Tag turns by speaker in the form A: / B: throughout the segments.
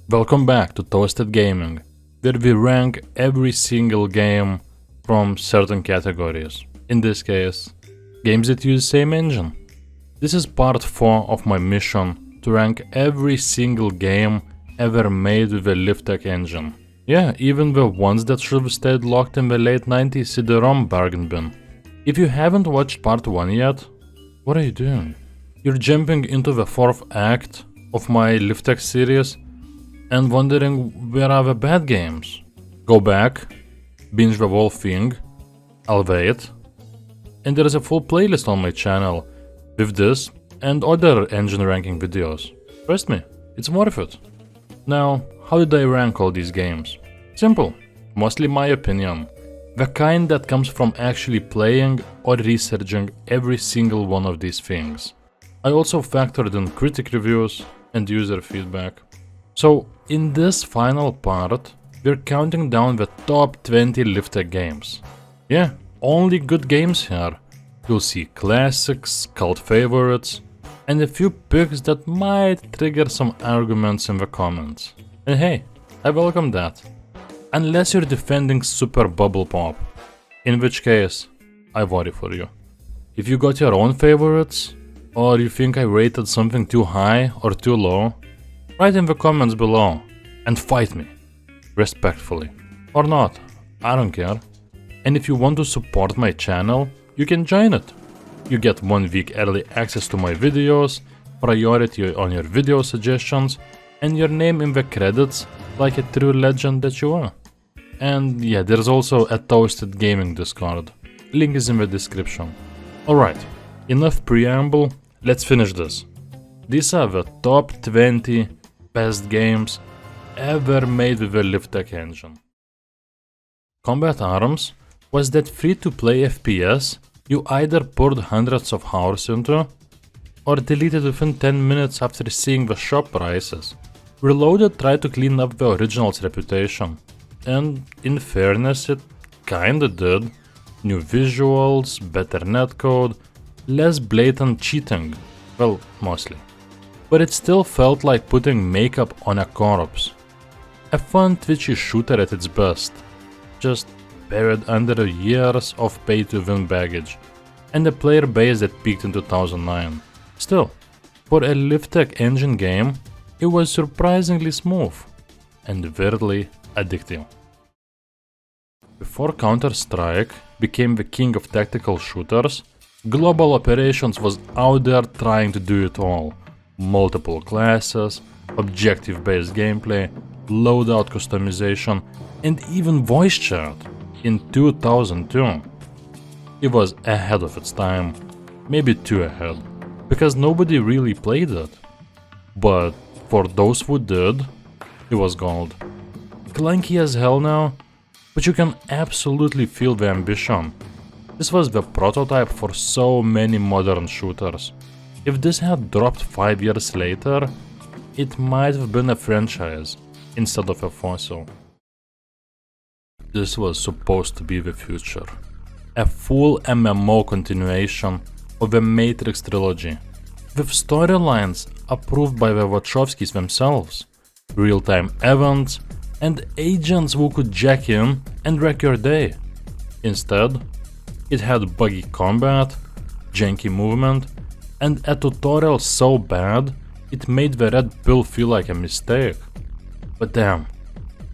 A: Welcome back to Toasted Gaming, where we rank every single game from certain categories. In this case, games that use the same engine. This is part 4 of my mission to rank every single game ever made with a LithTech engine. Yeah, even the ones that should have stayed locked in the late 90s CD-ROM bargain bin. If you haven't watched part 1 yet, what are you doing? You're jumping into the 4th act of my LithTech series and wondering where are the bad games. Go back, binge the whole thing, I'll wait, and there is a full playlist on my channel with this and other engine ranking videos. Trust me, it's worth it. Now, how did I rank all these games? Simple, mostly my opinion. The kind that comes from actually playing or researching every single one of these things. I also factored in critic reviews and user feedback. So, in this final part, we're counting down the top 20 LithTech games. Yeah, only good games here. You'll see classics, cult favorites, and a few picks that might trigger some arguments in the comments. And hey, I welcome that. Unless you're defending Super Bubble Pop, in which case, I worry for you. If you got your own favorites, or you think I rated something too high or too low, write in the comments below and fight me, respectfully. Or not, I don't care. And if you want to support my channel, you can join it. You get 1 week early access to my videos, priority on your video suggestions, and your name in the credits like a true legend that you are. And yeah, there's also a Toasted Gaming Discord. Link is in the description. Alright, enough preamble, let's finish this. These are the top 20 best games ever made with a LithTech engine. Combat Arms was that free-to-play FPS you either poured hundreds of hours into, or deleted within 10 minutes after seeing the shop prices. Reloaded tried to clean up the original's reputation, and in fairness it kinda did. New visuals, better netcode, less blatant cheating, well, mostly. But it still felt like putting makeup on a corpse. A fun twitchy shooter at its best, just buried under years of pay-to-win baggage, and a player base that peaked in 2009. Still, for a LithTech engine game, it was surprisingly smooth and weirdly addictive. Before Counter-Strike became the king of tactical shooters, Global Operations was out there trying to do it all. Multiple classes, objective-based gameplay, loadout customization, and even voice chat in 2002. It was ahead of its time, maybe too ahead, because nobody really played it. But for those who did, it was gold. Clunky as hell now, but you can absolutely feel the ambition. This was the prototype for so many modern shooters. If this had dropped 5 years later, it might have been a franchise instead of a fossil. This was supposed to be the future. A full MMO continuation of the Matrix trilogy, with storylines approved by the Wachowskis themselves, real-time events, and agents who could jack in and wreck your day. Instead, it had buggy combat, janky movement, and a tutorial so bad it made the red pill feel like a mistake. But damn,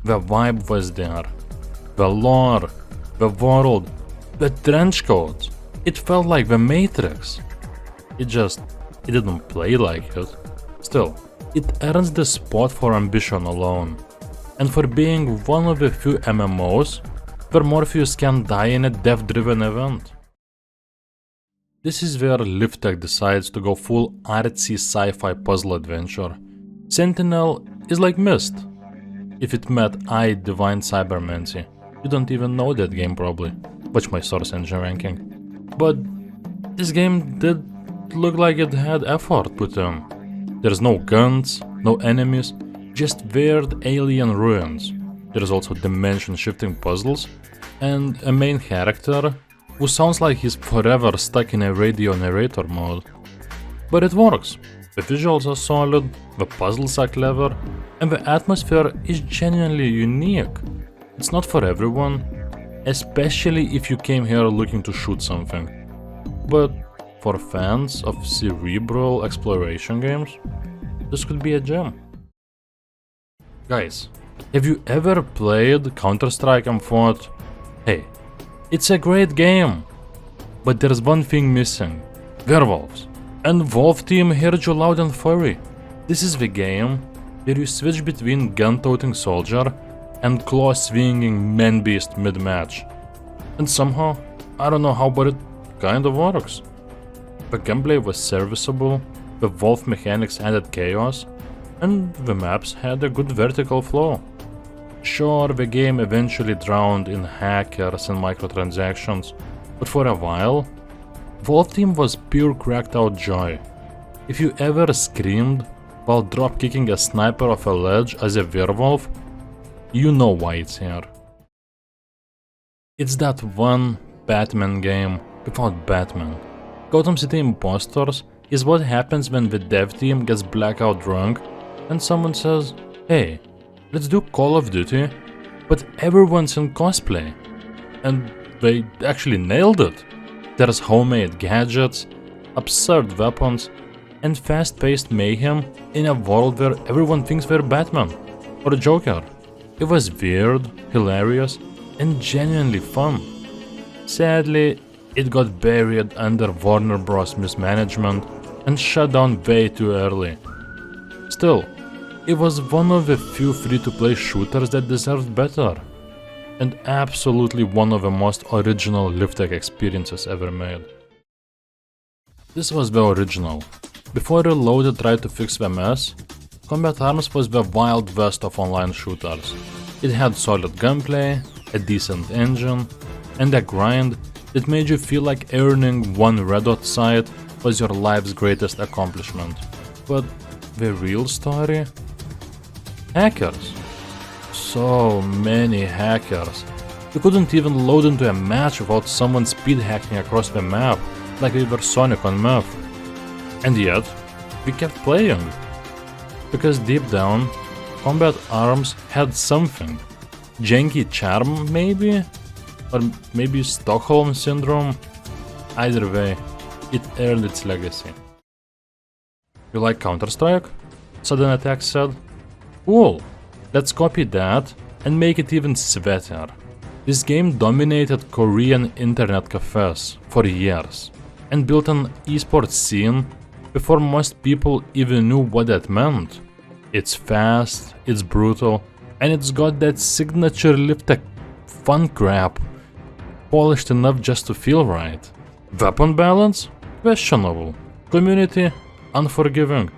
A: the vibe was there. The lore, the world, the trench coats. It felt like the Matrix. It didn't play like it. Still, it earns the spot for ambition alone, and for being one of the few MMOs where Morpheus can die in a death-driven event. This is where LithTech decides to go full artsy sci-fi puzzle adventure. Sentinel is like Myst. If it met Divine Cybermancy, you don't even know that game probably. Watch my source engine ranking. But this game did look like it had effort put in. There's no guns, no enemies, just weird alien ruins. There's also dimension shifting puzzles, and a main character who sounds like he's forever stuck in a radio narrator mode. But it works. The visuals are solid, the puzzles are clever, and the atmosphere is genuinely unique. It's not for everyone, especially if you came here looking to shoot something. But for fans of cerebral exploration games, this could be a gem. Guys, have you ever played Counter-Strike and thought, hey, it's a great game, but there's one thing missing: werewolves. And Wolfteam heard you loud and furry. This is the game where you switch between gun-toting soldier and claw-swinging man-beast mid-match. And somehow, I don't know how, but it kinda works. The gameplay was serviceable, the wolf mechanics added chaos, and the maps had a good vertical flow. Sure, the game eventually drowned in hackers and microtransactions, but for a while, Wolfteam was pure cracked out joy. If you ever screamed while drop-kicking a sniper off a ledge as a werewolf, you know why it's here. It's that one Batman game without Batman. Gotham City Impostors is what happens when the dev team gets blackout drunk and someone says, hey, let's do Call of Duty, but everyone's in cosplay. And they actually nailed it. There's homemade gadgets, absurd weapons, and fast-paced mayhem in a world where everyone thinks they're Batman or Joker. It was weird, hilarious, and genuinely fun. Sadly, it got buried under Warner Bros. Mismanagement and shut down way too early. Still, it was one of the few free-to-play shooters that deserved better, and absolutely one of the most original LithTech experiences ever made. This was the original. Before Reloaded tried to fix the mess, Combat Arms was the Wild West of online shooters. It had solid gunplay, a decent engine, and a grind that made you feel like earning one red dot sight was your life's greatest accomplishment. But the real story? Hackers. So many hackers. You couldn't even load into a match without someone speed hacking across the map, like we were Sonic on Meth. And yet, we kept playing. Because deep down, Combat Arms had something. Janky charm, maybe? Or maybe Stockholm Syndrome? Either way, it earned its legacy. You like Counter-Strike? Sudden Attack said. Cool, let's copy that and make it even sweatier. This game dominated Korean internet cafes for years and built an esports scene before most people even knew what that meant. It's fast, it's brutal, and it's got that signature LithTech fun crap, polished enough just to feel right. Weapon balance? Questionable. Community? Unforgiving.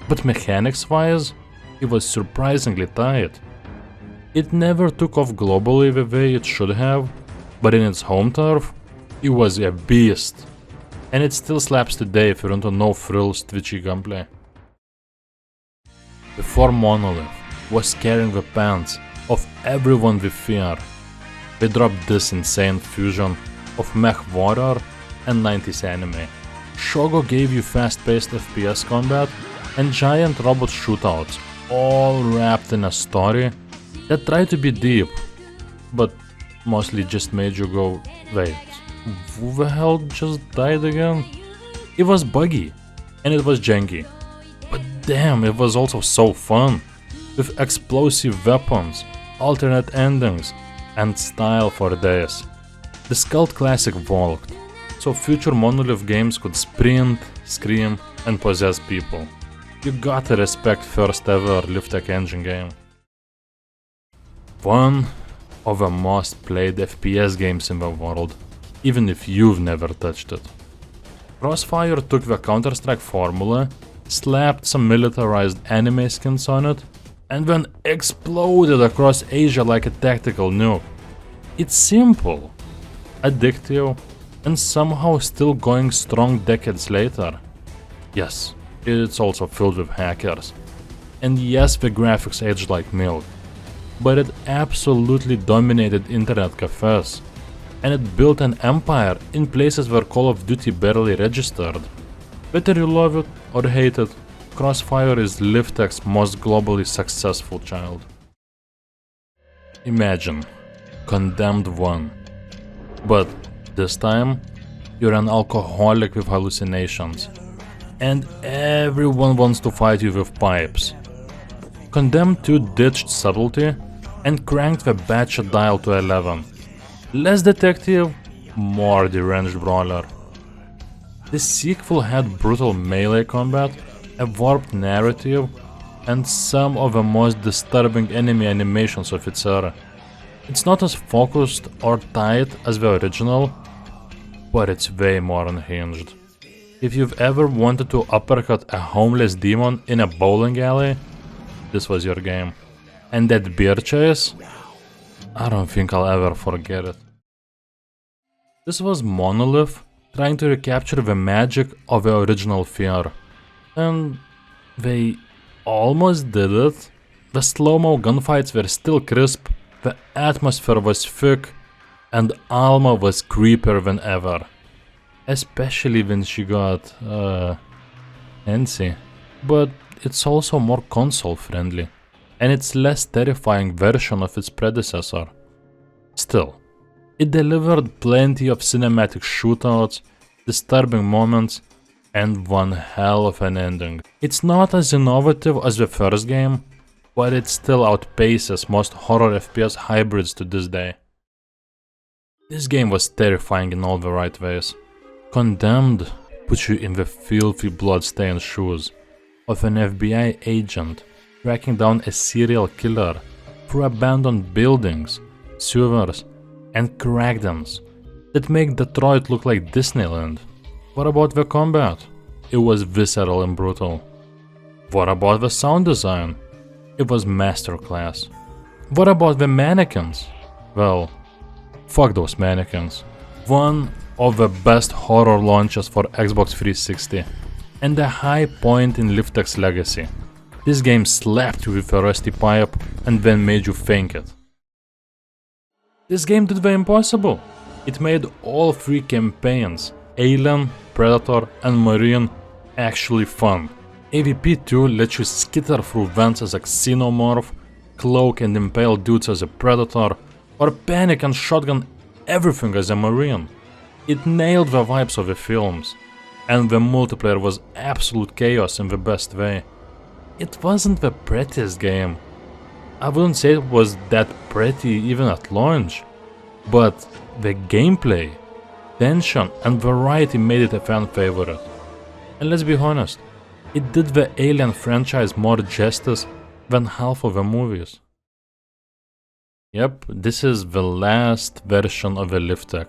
A: But mechanics-wise, it was surprisingly tight. It never took off globally the way it should have, but in its home turf, it was a beast. And it still slaps today if you're into no-frills twitchy gunplay. Before Monolith was scaring the pants of everyone with F.E.A.R, they dropped this insane fusion of mech warrior and 90s anime. Shogo gave you fast-paced FPS combat and giant robot shootouts, all wrapped in a story that tried to be deep, but mostly just made you go, wait, who the hell just died again? It was buggy, and it was janky, but damn, it was also so fun, with explosive weapons, alternate endings, and style for days. The cult classic walked, so future Monolith games could sprint, scream, and possess people. You gotta respect first ever LithTech engine game. One of the most played FPS games in the world, even if you've never touched it. Crossfire took the Counter-Strike formula, slapped some militarized anime skins on it, and then exploded across Asia like a tactical nuke. It's simple, addictive, and somehow still going strong decades later. Yes, it's also filled with hackers. And yes, the graphics aged like milk. But it absolutely dominated internet cafes. And it built an empire in places where Call of Duty barely registered. Whether you love it or hate it, Crossfire is LithTech's most globally successful child. Imagine, Condemned 1. But this time, you're an alcoholic with hallucinations, and everyone wants to fight you with pipes. Condemned 2 ditched subtlety and cranked the batshit dial to 11. Less detective, more deranged brawler. The sequel had brutal melee combat, a warped narrative, and some of the most disturbing enemy animations of its era. It's not as focused or tight as the original, but it's way more unhinged. If you've ever wanted to uppercut a homeless demon in a bowling alley, this was your game. And that beer chase? I don't think I'll ever forget it. This was Monolith trying to recapture the magic of the original F.E.A.R. And they almost did it. The slow-mo gunfights were still crisp, the atmosphere was thick, and Alma was creepier than ever. Especially when she got, antsy. But it's also more console-friendly, and it's less terrifying version of its predecessor. Still, it delivered plenty of cinematic shootouts, disturbing moments, and one hell of an ending. It's not as innovative as the first game, but it still outpaces most horror FPS hybrids to this day. This game was terrifying in all the right ways. Condemned puts you in the filthy blood-stained shoes of an FBI agent tracking down a serial killer through abandoned buildings, sewers, and crack dens that make Detroit look like Disneyland. What about the combat? It was visceral and brutal. What about the sound design? It was masterclass. What about the mannequins? Well, fuck those mannequins. One of the best horror launches for Xbox 360, and a high point in LithTech's legacy. This game slapped you with a rusty pipe and then made you think it. This game did the impossible. It made all 3 campaigns, Alien, Predator and Marine, actually fun. AVP 2 lets you skitter through vents as a xenomorph, cloak and impale dudes as a Predator, or panic and shotgun everything as a Marine. It nailed the vibes of the films, and the multiplayer was absolute chaos in the best way. It wasn't the prettiest game. I wouldn't say it was that pretty even at launch, but the gameplay, tension and variety made it a fan favorite. And let's be honest, it did the Alien franchise more justice than half of the movies. Yep, this is the last version of the LithTech,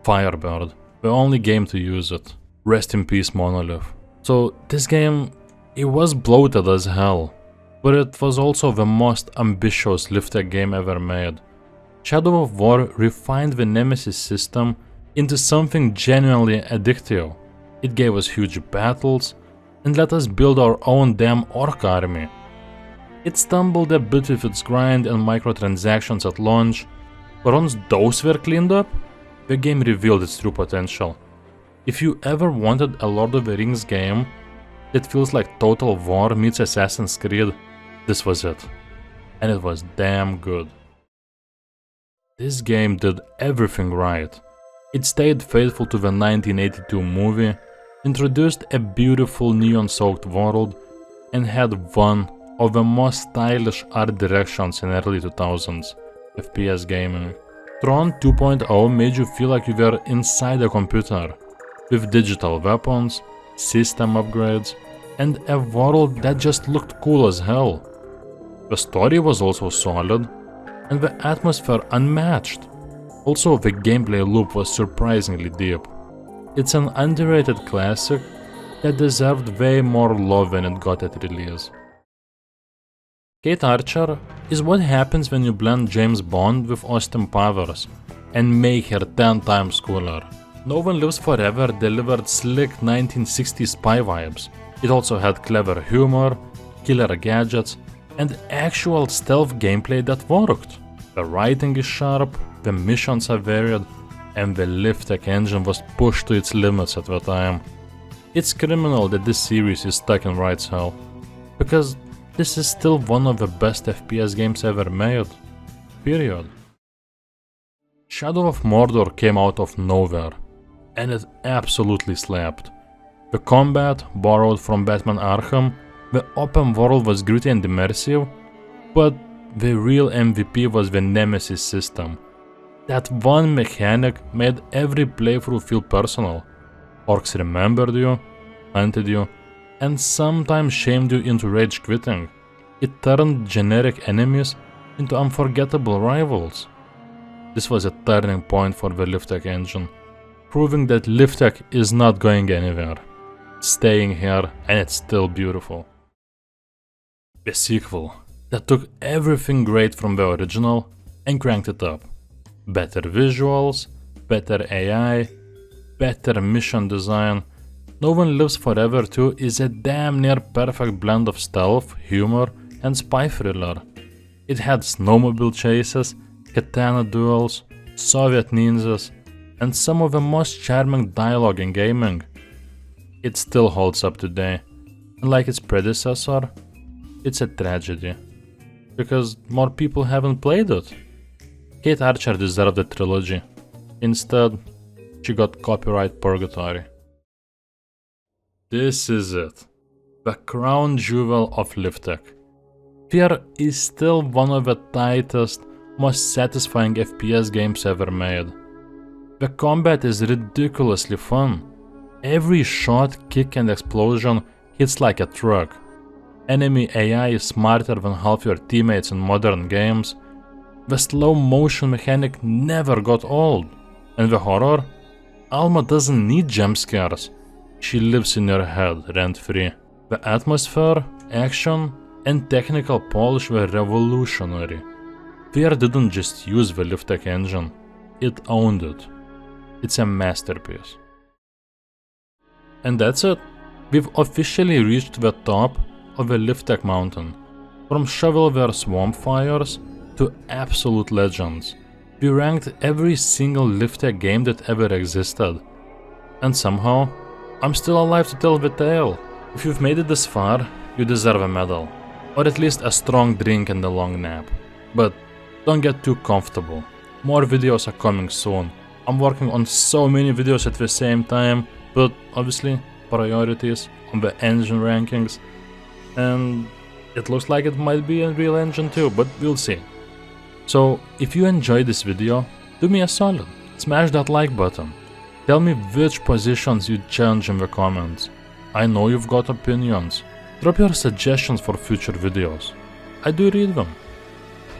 A: Firebird, the only game to use it. Rest in peace, Monolith. So this game, it was bloated as hell, but it was also the most ambitious LithTech game ever made. Shadow of War refined the Nemesis system into something genuinely addictive. It gave us huge battles and let us build our own damn orc army. It stumbled a bit with its grind and microtransactions at launch, but once those were cleaned up, the game revealed its true potential. If you ever wanted a Lord of the Rings game that feels like Total War meets Assassin's Creed, this was it. And it was damn good. This game did everything right. It stayed faithful to the 1982 movie, introduced a beautiful neon-soaked world, and had one of the most stylish art directions in early 2000s FPS gaming. Tron 2.0 made you feel like you were inside a computer, with digital weapons, system upgrades, and a world that just looked cool as hell. The story was also solid, and the atmosphere unmatched. Also, the gameplay loop was surprisingly deep. It's an underrated classic that deserved way more love than it got at release. Kate Archer is what happens when you blend James Bond with Austin Powers and make her 10 times cooler. No One Lives Forever delivered slick 1960s spy vibes. It also had clever humor, killer gadgets, and actual stealth gameplay that worked. The writing is sharp, the missions are varied, and the LithTech engine was pushed to its limits at the time. It's criminal that this series is stuck in rights hell. because this is still one of the best FPS games ever made. Period. Shadow of Mordor came out of nowhere, and it absolutely slapped. The combat borrowed from Batman Arkham, the open world was gritty and immersive, but the real MVP was the Nemesis system. That one mechanic made every playthrough feel personal. Orcs remembered you, hunted you, and sometimes shamed you into rage quitting. It turned generic enemies into unforgettable rivals. This was a turning point for the LithTech engine, proving that LithTech is not going anywhere. It's staying here, and it's still beautiful. A sequel that took everything great from the original and cranked it up. Better visuals, better AI, better mission design. No One Lives Forever 2 is a damn near perfect blend of stealth, humor, and spy thriller. It had snowmobile chases, katana duels, Soviet ninjas, and some of the most charming dialogue in gaming. It still holds up today, and like its predecessor, it's a tragedy, because more people haven't played it. H.A.R.M.S deserved a trilogy. Instead, she got copyright purgatory. This is it, the crown jewel of LithTech. F.E.A.R is still one of the tightest, most satisfying FPS games ever made. The combat is ridiculously fun. Every shot, kick and explosion hits like a truck. Enemy AI is smarter than half your teammates in modern games. The slow motion mechanic never got old. And the horror? Alma doesn't need jump scares. She lives in your head rent-free. The atmosphere, action, and technical polish were revolutionary. F.E.A.R didn't just use the LithTech engine, it owned it. It's a masterpiece. And that's it. We've officially reached the top of the LithTech mountain. From shovelware swamp fires to absolute legends. We ranked every single LithTech game that ever existed. And somehow, I'm still alive to tell the tale. If you've made it this far, you deserve a medal. Or at least a strong drink and a long nap. But don't get too comfortable. More videos are coming soon. I'm working on so many videos at the same time, but obviously priorities on the engine rankings. And it looks like it might be a real engine too, but we'll see. So if you enjoyed this video, do me a solid. Smash that like button. Tell me which positions you'd change in the comments. I know you've got opinions. Drop your suggestions for future videos. I do read them.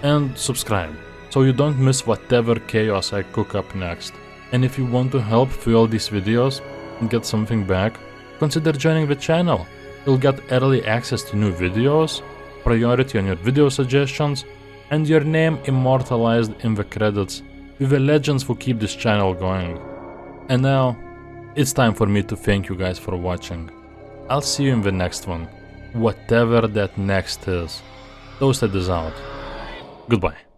A: And subscribe, so you don't miss whatever chaos I cook up next. And if you want to help fuel these videos and get something back, consider joining the channel. You'll get early access to new videos, priority on your video suggestions, and your name immortalized in the credits with the legends who keep this channel going. And now, it's time for me to thank you guys for watching. I'll see you in the next one, whatever that next is. Toasted is out. Goodbye.